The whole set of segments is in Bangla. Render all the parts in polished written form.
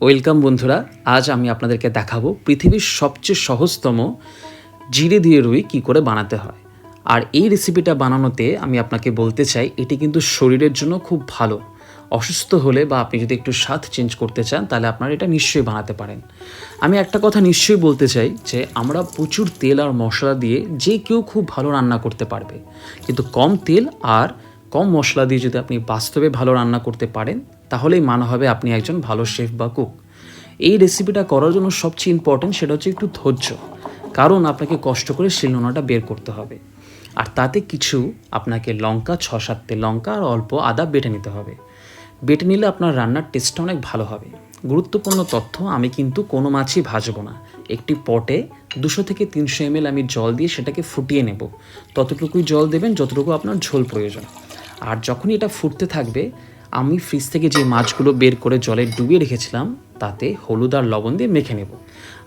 ওয়েলকাম বন্ধুরা, আজ আমি আপনাদেরকে দেখাবো পৃথিবীর সবচেয়ে সহজতম জিরে দিয়ে রুই কী করে বানাতে হয়। আর এই রেসিপিটা বানানোতে আমি আপনাকে বলতে চাই এটি কিন্তু শরীরের জন্য খুব ভালো। অসুস্থ হলে বা আপনি যদি একটু স্বাদ চেঞ্জ করতে চান তাহলে আপনারা এটা নিশ্চয়ই বানাতে পারেন। আমি একটা কথা নিশ্চয়ই বলতে চাই যে আমরা প্রচুর তেল আর মশলা দিয়ে যে কেউ খুব ভালো রান্না করতে পারবে, কিন্তু কম তেল আর কম মশলা দিয়ে যদি আপনি বাস্তবে ভালো রান্না করতে পারেন তাহলেই মানা হবে আপনি একজন ভালো শেফ বা কুক। এই রেসিপিটা করার জন্য সবচেয়ে ইম্পর্টেন্ট সেটা হচ্ছে একটু ধৈর্য, কারণ আপনাকে কষ্ট করে শিলনোড়াটা বের করতে হবে। আর তাতে কিছু আপনাকে লঙ্কা, 6-7টে লঙ্কা আর অল্প আদা বেটে নিতে হবে। বেটে নিলে আপনার রান্নার টেস্টটা অনেক ভালো হবে। গুরুত্বপূর্ণ তথ্য, আমি কিন্তু কোনো মাছই ভাজবো না। একটি পটে 200 থেকে 300 ml আমি জল দিয়ে সেটাকে ফুটিয়ে নেব। ততটুকুই জল দেবেন যতটুকু আপনার ঝোল প্রয়োজন। আর যখনই এটা ফুটতে থাকবে, আমি ফ্রিজ থেকে যে মাছগুলো বের করে জলে ডুবিয়ে রেখেছিলাম তাতে হলুদ আর লবণ দিয়ে মেখে নেব।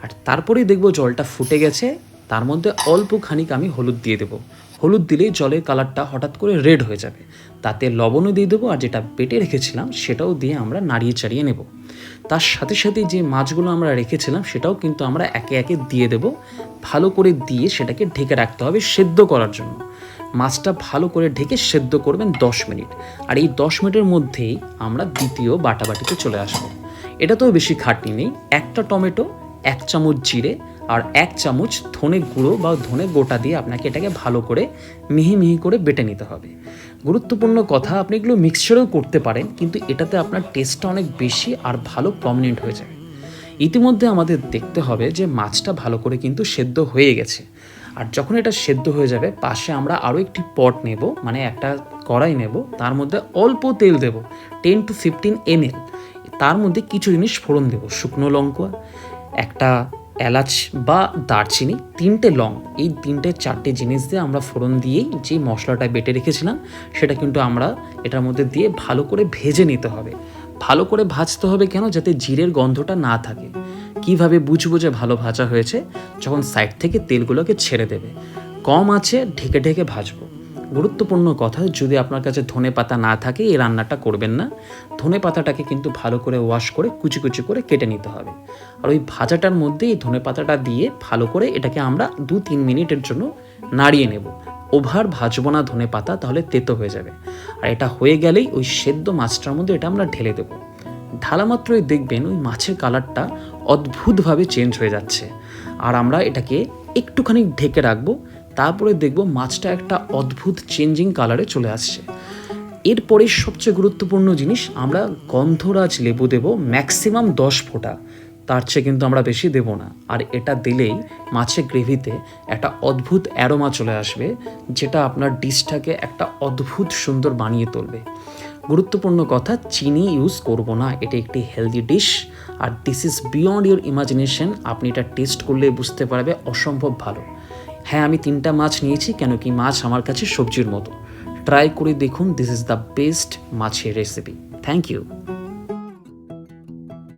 আর তারপরেই দেখব জলটা ফুটে গেছে, তার মধ্যে অল্প খানিক আমি হলুদ দিয়ে দেবো। হলুদ দিলেই জলের কালারটা হঠাৎ করে রেড হয়ে যাবে। তাতে লবণও দিয়ে দেবো, আর যেটা বেটে রেখেছিলাম সেটাও দিয়ে আমরা নাড়িয়ে চাড়িয়ে নেব। তার সাথে সাথে যে মাছগুলো আমরা রেখেছিলাম সেটাও কিন্তু আমরা একে একে দিয়ে দেব। ভালো করে দিয়ে সেটাকে ঢেকে রাখতে হবে সেদ্ধ করার জন্য। মাছটা ভালো করে ঢেকে সেদ্ধ করবেন 10 মিনিট। আর এই 10 মিনিটের মধ্যেই আমরা দ্বিতীয় বাটাবাটিতে চলে আসবো। এটাতেও বেশি খাটনি নেই। একটা টমেটো, 1 চামচ জিরে আর 1 চামচ ধনে গুঁড়ো বা ধনে গোটা দিয়ে আপনাকে এটাকে ভালো করে মিহি মিহি করে বেটে নিতে হবে। গুরুত্বপূর্ণ কথা, আপনি এগুলো মিক্সচারেও করতে পারেন, কিন্তু এটাতে আপনার টেস্টটা অনেক বেশি আর ভালো প্রমিনেন্ট হয়ে যাবে। ইতিমধ্যে আমাদের দেখতে হবে যে মাছটা ভালো করে কিন্তু সেদ্ধ হয়ে গেছে। আর যখন এটা সেদ্ধ হয়ে যাবে, পাশে আমরা আরও একটি পট নেব, মানে একটা কড়াই নেব, তার মধ্যে অল্প তেল দেব, 10 to 15 ml। তার মধ্যে কিছু জিনিস ফোড়ন দেব, শুকনো লঙ্কা, একটা এলাচ বা দারচিনি, 3টে লং, এই 3-4টে জিনিস দিয়ে আমরা ফোড়ন দিয়েই যে মশলাটা বেটে রেখেছিলাম সেটা কিন্তু আমরা এটার মধ্যে দিয়ে ভালো করে ভেজে নিতে হবে। ভালো করে ভাজতে হবে কেন? যাতে জিরের গন্ধটা না থাকে। কিভাবে বুঝবো যে ভালো ভাজা হয়েছে? যখন সাইড থেকে তেলগুলোকে ছেড়ে দেবে। কম আঁচে ঢেকে ঢেকে ভাজবো। গুরুত্বপূর্ণ কথা, যদি আপনার কাছে ধনে পাতা না থাকে এই রান্নাটা করবেন না। ধনে পাতাটাকে কিন্তু ভালো করে ওয়াশ করে কুচি কুচি করে কেটে নিতে হবে। আর ওই ভাজাটার মধ্যে এই ধনে পাতাটা দিয়ে ভালো করে এটাকে আমরা 2-3 মিনিটের জন্য নাড়িয়ে নেব। ওভার ভাজবো না ধনে পাতা, তাহলে তেতো হয়ে যাবে। আর এটা হয়ে গেলেই ওই সেদ্ধ মাছটার মধ্যে এটা আমরা ঢেলে দেবো। ঢালা মাত্রই দেখবেন ওই মাছের কালারটা অদ্ভুতভাবে চেঞ্জ হয়ে যাচ্ছে। আর আমরা এটাকে একটুখানি ঢেকে রাখবো। তারপরে দেখব মাছটা একটা অদ্ভুত চেঞ্জিং কালারে চলে আসছে। এরপরে সবচেয়ে গুরুত্বপূর্ণ জিনিস, আমরা গন্ধরাজ লেবু দেব ম্যাক্সিমাম 10 ফোঁটা, তার চেয়ে কিন্তু আমরা বেশি দেব না। আর এটা দিলেই মাছের গ্রেভিতে একটা অদ্ভুত অ্যারোমা চলে আসবে, যেটা আপনার ডিশটাকে একটা অদ্ভুত সুন্দর বানিয়ে তুলবে। গুরুত্বপূর্ণ কথা, চিনি ইউজ করব না। এটা একটি হেলদি ডিশ, আর this is beyond your imagination. আপনি এটা টেস্ট করলে বুঝতে পারবে অসম্ভব ভালো। হ্যাঁ, আমি 3টা মাছ নিয়েছি, কেন কি মাছ আমার কাছে সবজির মতো। ট্রাই করে দেখুন, দিস ইজ দ্য বেস্ট মাছের রেসিপি। Thank you.